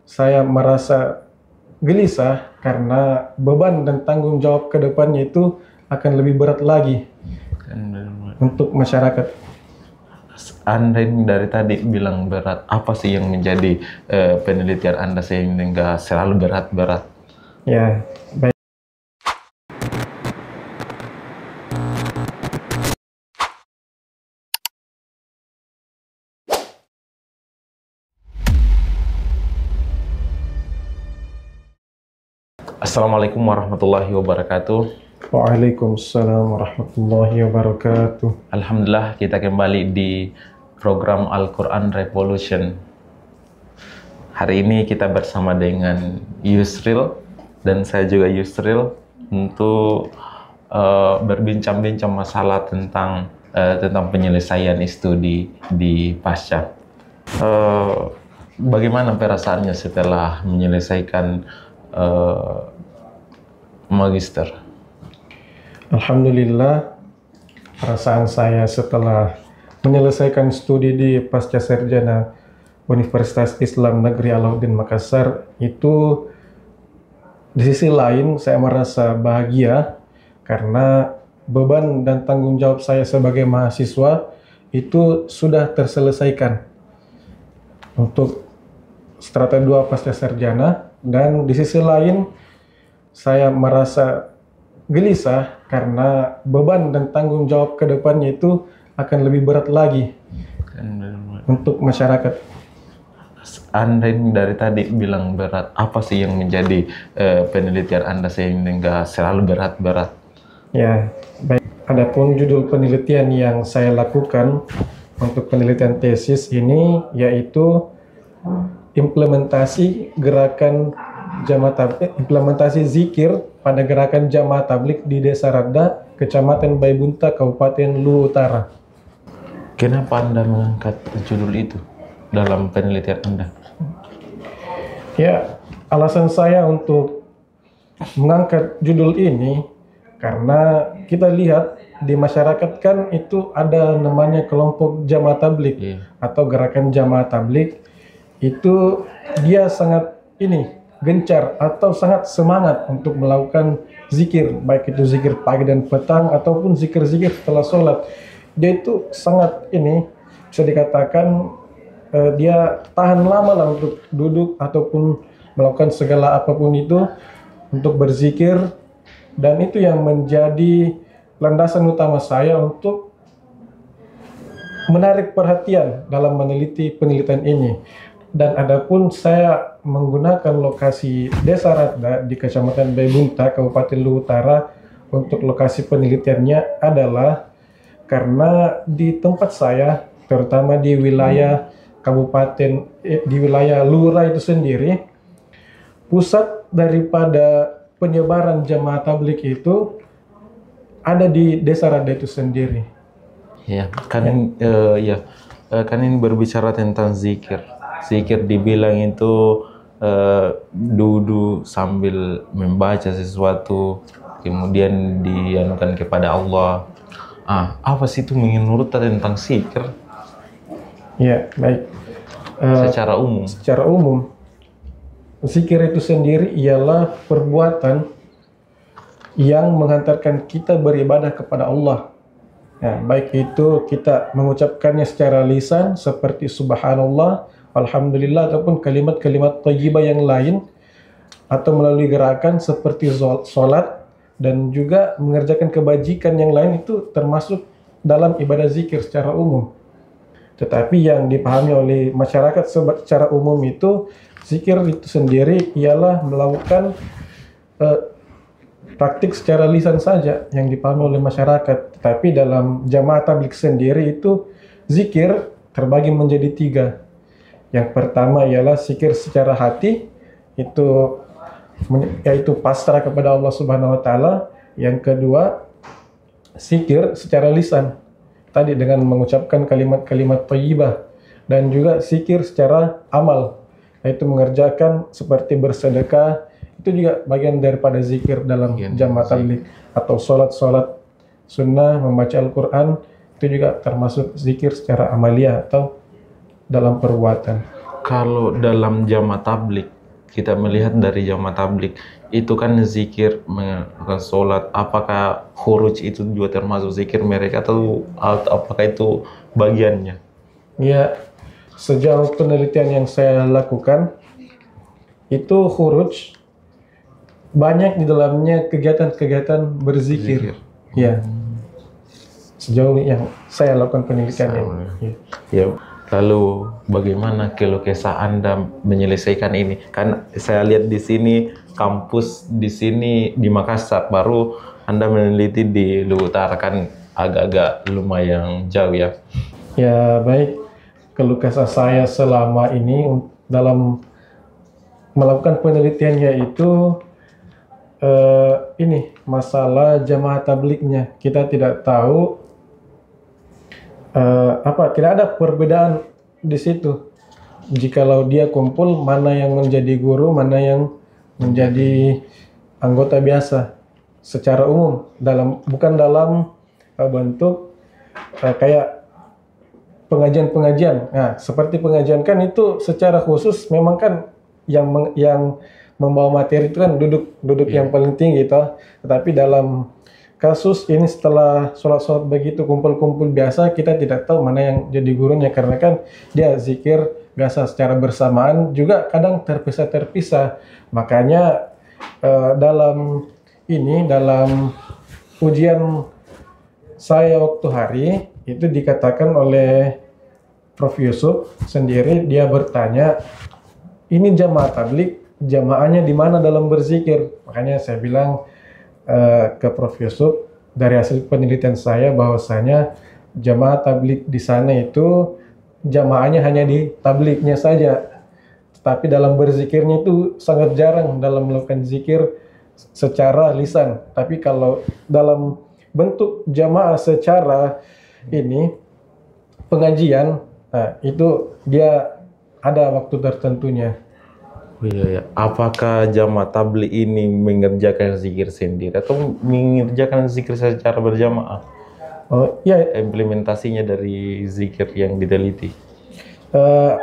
saya merasa gelisah karena beban dan tanggung jawab ke depannya itu akan lebih berat lagi untuk masyarakat. Anda ini dari tadi bilang berat, apa sih yang menjadi penelitian Anda sehingga selalu berat-berat? Ya, baik. Assalamualaikum warahmatullahi wabarakatuh. Waalaikumsalam warahmatullahi wabarakatuh. Alhamdulillah, kita kembali di program Al-Quran Revolution. Hari ini kita bersama dengan Yusril dan saya juga Yusril untuk berbincang-bincang masalah tentang penyelesaian studi di pasca. Bagaimana perasaannya setelah menyelesaikan magister? Alhamdulillah, perasaan saya setelah menyelesaikan studi di Pasca Sarjana Universitas Islam Negeri Alauddin Makassar itu, di sisi lain saya merasa bahagia karena beban dan tanggung jawab saya sebagai mahasiswa itu sudah terselesaikan untuk strata 2 Pasca Sarjana, dan di sisi lain saya merasa gelisah karena beban dan tanggung jawab ke depannya itu akan lebih berat lagi untuk masyarakat. Anda ini dari tadi bilang berat, apa sih yang menjadi penelitian Anda sehingga selalu berat-berat? Ya, baik. Adapun judul penelitian yang saya lakukan untuk penelitian tesis ini yaitu implementasi implementasi zikir pada gerakan Jamaah Tabligh di Desa Radda, Kecamatan Baibunta, Kabupaten Luwu Utara. Kenapa Anda mengangkat judul itu dalam penelitian Anda? Ya, alasan saya untuk mengangkat judul ini karena kita lihat di masyarakat kan itu ada namanya kelompok Jamaah Tabligh atau gerakan Jamaah Tabligh. Itu dia sangat gencar atau sangat semangat untuk melakukan zikir, baik itu zikir pagi dan petang ataupun zikir-zikir setelah sholat. Dia itu sangat bisa dikatakan dia tahan lama lah untuk duduk ataupun melakukan segala apapun itu untuk berzikir, dan itu yang menjadi landasan utama saya untuk menarik perhatian dalam meneliti penelitian ini. Dan adapun saya menggunakan lokasi Desa Radda di Kecamatan Baibunta, Kabupaten Luwu Utara untuk lokasi penelitiannya adalah karena di tempat saya, terutama di wilayah kabupaten, di wilayah Lura itu sendiri, pusat daripada penyebaran Jamaah Tabligh itu ada di Desa Radda itu sendiri. Ya, kan ini berbicara tentang zikir. Zikir dibilang itu duduk sambil membaca sesuatu, kemudian dianukan kepada Allah. Apa sih itu menurut tentang zikir? Ya, baik. Secara umum. Secara umum, zikir itu sendiri ialah perbuatan yang menghantarkan kita beribadah kepada Allah. Ya, baik itu kita mengucapkannya secara lisan seperti subhanallah, alhamdulillah, ataupun kalimat-kalimat thayyibah yang lain, atau melalui gerakan seperti sholat, dan juga mengerjakan kebajikan yang lain, itu termasuk dalam ibadah zikir secara umum. Tetapi yang dipahami oleh masyarakat secara umum itu, zikir itu sendiri ialah melakukan praktik secara lisan saja yang dipahami oleh masyarakat. Tetapi dalam Jamaah Tabligh sendiri itu zikir terbagi menjadi 3. Yang pertama ialah zikir secara hati, yaitu pasrah kepada Allah Subhanahu wa taala. Yang kedua, zikir secara lisan, tadi dengan mengucapkan kalimat-kalimat thayyibah, dan juga zikir secara amal, yaitu mengerjakan seperti bersedekah. Itu juga bagian daripada zikir dalam Jamaah Tabligh, atau sholat sunnah, membaca Al-Quran, itu juga termasuk zikir secara amalia atau dalam perbuatan. Kalau dalam Jamaah Tabligh kita melihat dari jamaah tablik itu kan zikir, melakukan sholat, apakah khuruj itu juga termasuk zikir mereka atau apakah itu bagiannya? Ya, sejauh penelitian yang saya lakukan itu khuruj banyak di dalamnya kegiatan-kegiatan berzikir. Ya, sejauh yang saya lakukan penelitian ini. Ya. Lalu bagaimana keluh kesah Anda menyelesaikan ini? Kan saya lihat di sini kampus di sini di Makassar, baru Anda meneliti di Luwu Utara, kan agak-agak lumayan jauh ya. Ya baik, keluh kesah saya selama ini dalam melakukan penelitiannya itu ini masalah jamaah tabliknya. Kita tidak tahu tidak ada perbedaan di situ. Jikalau dia kumpul, mana yang menjadi guru, mana yang menjadi anggota biasa secara umum, bukan dalam bentuk kayak pengajian-pengajian. Nah, seperti pengajian kan itu secara khusus memang kan yang membawa materi itu kan duduk yang paling tinggi toh. Tetapi dalam kasus ini setelah sholat begitu kumpul-kumpul biasa, kita tidak tahu mana yang jadi gurunya karena kan dia zikir biasa secara bersamaan, juga kadang terpisah-terpisah. Makanya dalam ujian saya waktu hari itu dikatakan oleh Prof. Yusuf sendiri, dia bertanya, ini jamaah tablik, jamaahnya di mana dalam berzikir? Makanya saya bilang ke Prof. Yusuf, dari hasil penelitian saya bahwasanya jamaah tablik di sana itu jamaahnya hanya di tabliknya saja, tapi dalam berzikirnya itu sangat jarang dalam melakukan zikir secara lisan. Tapi kalau dalam bentuk jamaah secara ini pengajian, nah, itu dia ada waktu tertentunya. Oh iya, apakah jamaah tabligh ini mengerjakan zikir sendiri atau mengerjakan zikir secara berjamaah? Oh iya. Implementasinya dari zikir yang diteliti.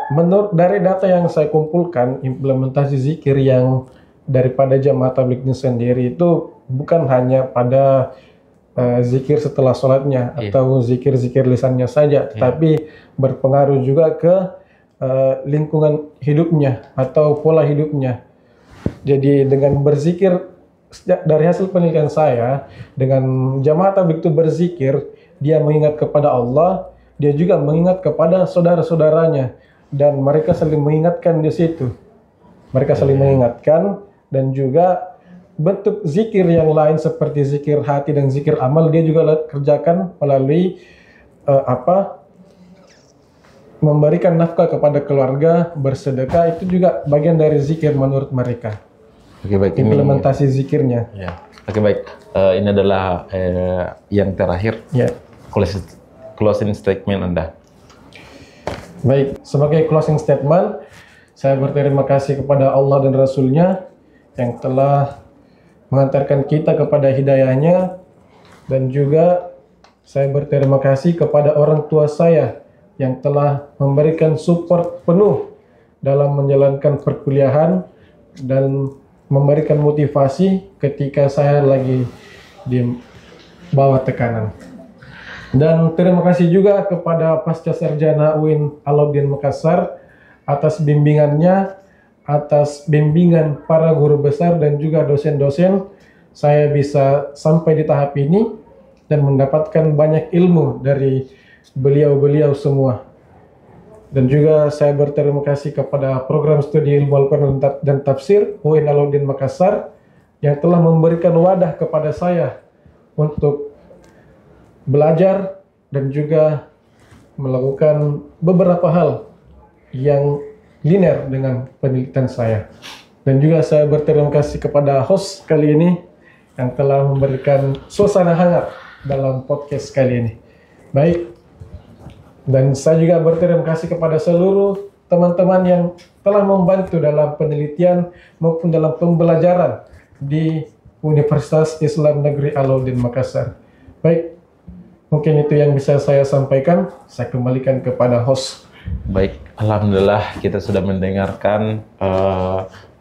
Menurut dari data yang saya kumpulkan, implementasi zikir yang daripada jamaah tabligh ini sendiri itu bukan hanya pada zikir setelah sholatnya atau zikir-zikir lisannya saja, tetapi berpengaruh juga ke lingkungan hidupnya atau pola hidupnya. Jadi dengan berzikir, dari hasil penelitian saya, dengan jamaah tabligh itu berzikir, dia mengingat kepada Allah, dia juga mengingat kepada saudara-saudaranya, dan mereka saling mengingatkan di situ. Mereka saling mengingatkan, dan juga bentuk zikir yang lain seperti zikir hati dan zikir amal dia juga kerjakan melalui memberikan nafkah kepada keluarga, bersedekah, itu juga bagian dari zikir menurut mereka. Oke, baik. Implementasi zikirnya. Ya. Oke, baik. Ini adalah yang terakhir. Ya. Closing statement Anda. Baik, sebagai closing statement, saya berterima kasih kepada Allah dan Rasul-Nya yang telah mengantarkan kita kepada hidayahnya, dan juga saya berterima kasih kepada orang tua saya yang telah memberikan support penuh dalam menjalankan perkuliahan dan memberikan motivasi ketika saya lagi di bawah tekanan. Dan terima kasih juga kepada Pasca Sarjana UIN Alauddin Makassar atas bimbingannya, atas bimbingan para guru besar dan juga dosen-dosen, saya bisa sampai di tahap ini dan mendapatkan banyak ilmu dari beliau-beliau semua. Dan juga saya berterima kasih kepada program studi ilmu Al-Quran dan Tafsir UIN Alauddin Makassar yang telah memberikan wadah kepada saya untuk belajar dan juga melakukan beberapa hal yang linear dengan penelitian saya. Dan juga saya berterima kasih kepada host kali ini yang telah memberikan suasana hangat dalam podcast kali ini. Baik, dan saya juga berterima kasih kepada seluruh teman-teman yang telah membantu dalam penelitian maupun dalam pembelajaran di Universitas Islam Negeri Alauddin Makassar. Baik, mungkin itu yang bisa saya sampaikan. Saya kembalikan kepada host. Baik, alhamdulillah kita sudah mendengarkan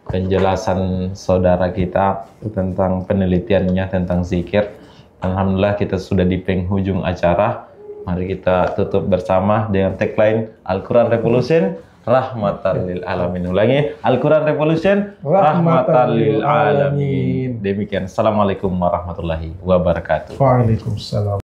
penjelasan saudara kita tentang penelitiannya tentang zikir. Alhamdulillah kita sudah di penghujung acara. Mari kita tutup bersama dengan tagline Al-Quran Revolution, rahmatan lil alamin. Ulangi, Al-Quran Revolution, rahmatan lil alamin. Demikian. Assalamualaikum warahmatullahi wabarakatuh. Waalaikumsalam.